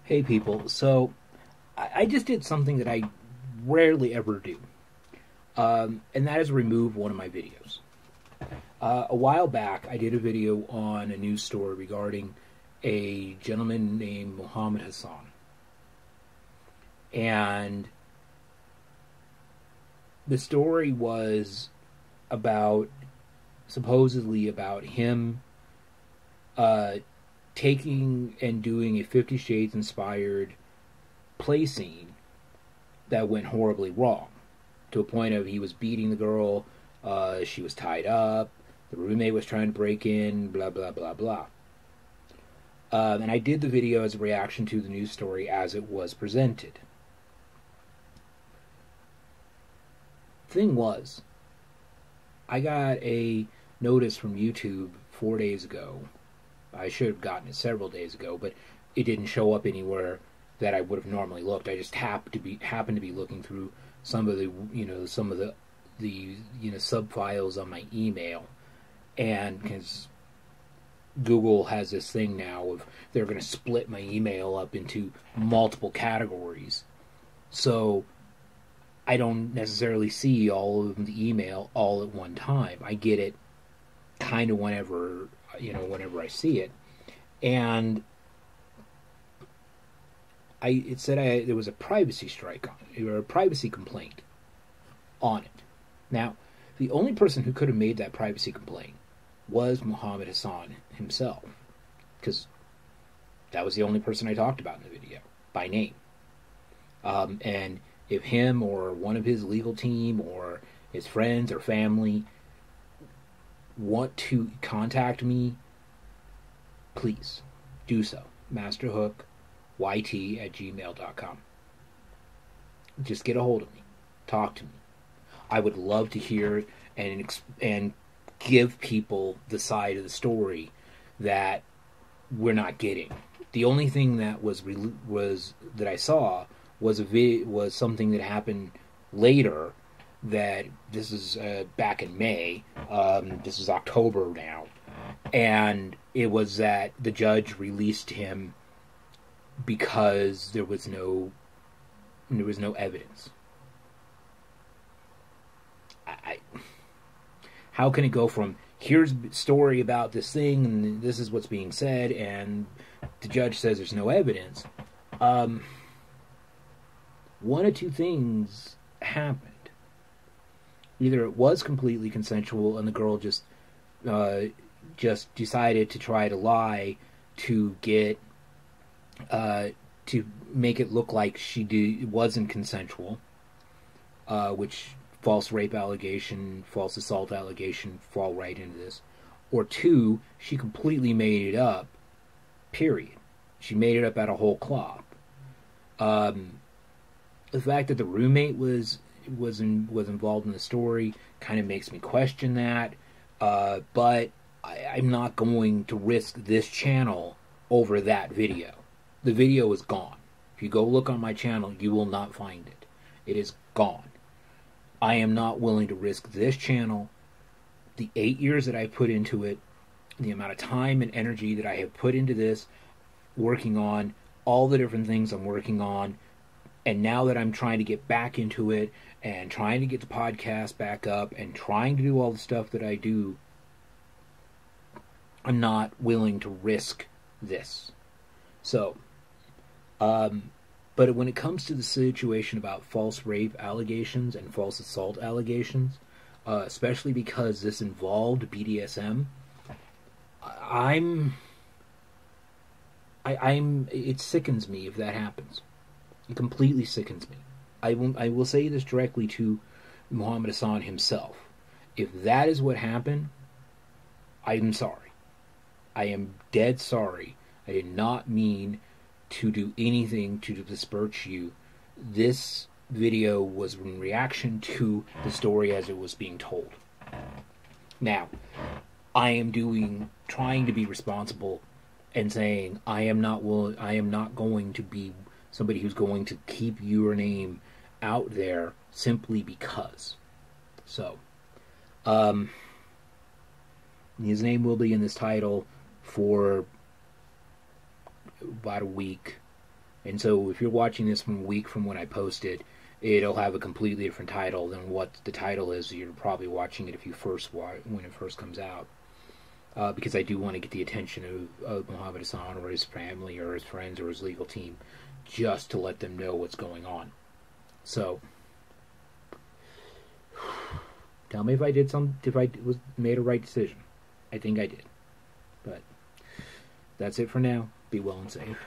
Hey people, so I just did something that I rarely ever do, and that is remove one of my videos. A while back, I did a video on a news story regarding a gentleman named Mohamed Hussein, and the story was about supposedly about him taking and doing a 50 Shades inspired play scene that went horribly wrong to a point of he was beating the girl, she was tied up, the roommate was trying to break in, blah, blah, blah, blah. And I did the video as a reaction to the news story as it was presented. Thing was, I got a notice from YouTube 4 days ago. I should have gotten it several days ago, but it didn't show up anywhere that I would have normally looked. I just happened to be looking through some of the sub files on my email, and because Google has this thing now of they're going to split my email up into multiple categories, so I don't necessarily see all of the email all at one time. I get it kind of whenever I see it, and it said there was a privacy strike on it, or a privacy complaint on it. Now, the only person who could have made that privacy complaint was Mohamed Hussein himself, because that was the only person I talked about in the video by name. And if him or one of his legal team or his friends or family want to contact me, please do so. Masterhookyt@gmail.com. Just get a hold of me. Talk to me. I would love to hear and give people the side of the story that we're not getting. The only thing that was that I saw was was something that happened later. That this is back in May. This is October now, and it was that the judge released him because there was no evidence. How can it go from here's a story about this thing and this is what's being said and the judge says there's no evidence? One of two things happened. Either it was completely consensual and the girl just decided to try to lie to get to make it look like it wasn't consensual, which false rape allegation, false assault allegation fall right into this. Or two, she completely made it up, period. She made it up out of whole cloth. The fact that the roommate was involved in the story kind of makes me question that, but I'm not going to risk this channel over that video. The video is gone. If you go look on my channel, you will not find it. It is gone. I am not willing to risk this channel, the 8 years that I put into it, the amount of time and energy that I have put into this, working on all the different things I'm working on, and now that I'm trying to get back into it and trying to get the podcast back up and trying to do all the stuff that I do, I'm not willing to risk this. So, but when it comes to the situation about false rape allegations and false assault allegations, especially because this involved BDSM, it sickens me if that happens. It completely sickens me. I will say this directly to Mohamed Hussein himself. If that is what happened, I'm sorry. I am dead sorry. I did not mean to do anything to disperse you. This video was in reaction to the story as it was being told. Now, I am trying to be responsible and saying I am not going to be somebody who's going to keep your name out there simply because. So, his name will be in this title for about a week. And so if you're watching this from a week from when I posted, it'll have a completely different title than what the title is. You're probably watching it if you when it first comes out. Because I do want to get the attention of Mohamed Hussein or his family or his friends or his legal team, just to let them know what's going on. So, tell me if I made a right decision. I think I did. But that's it for now. Be well and safe.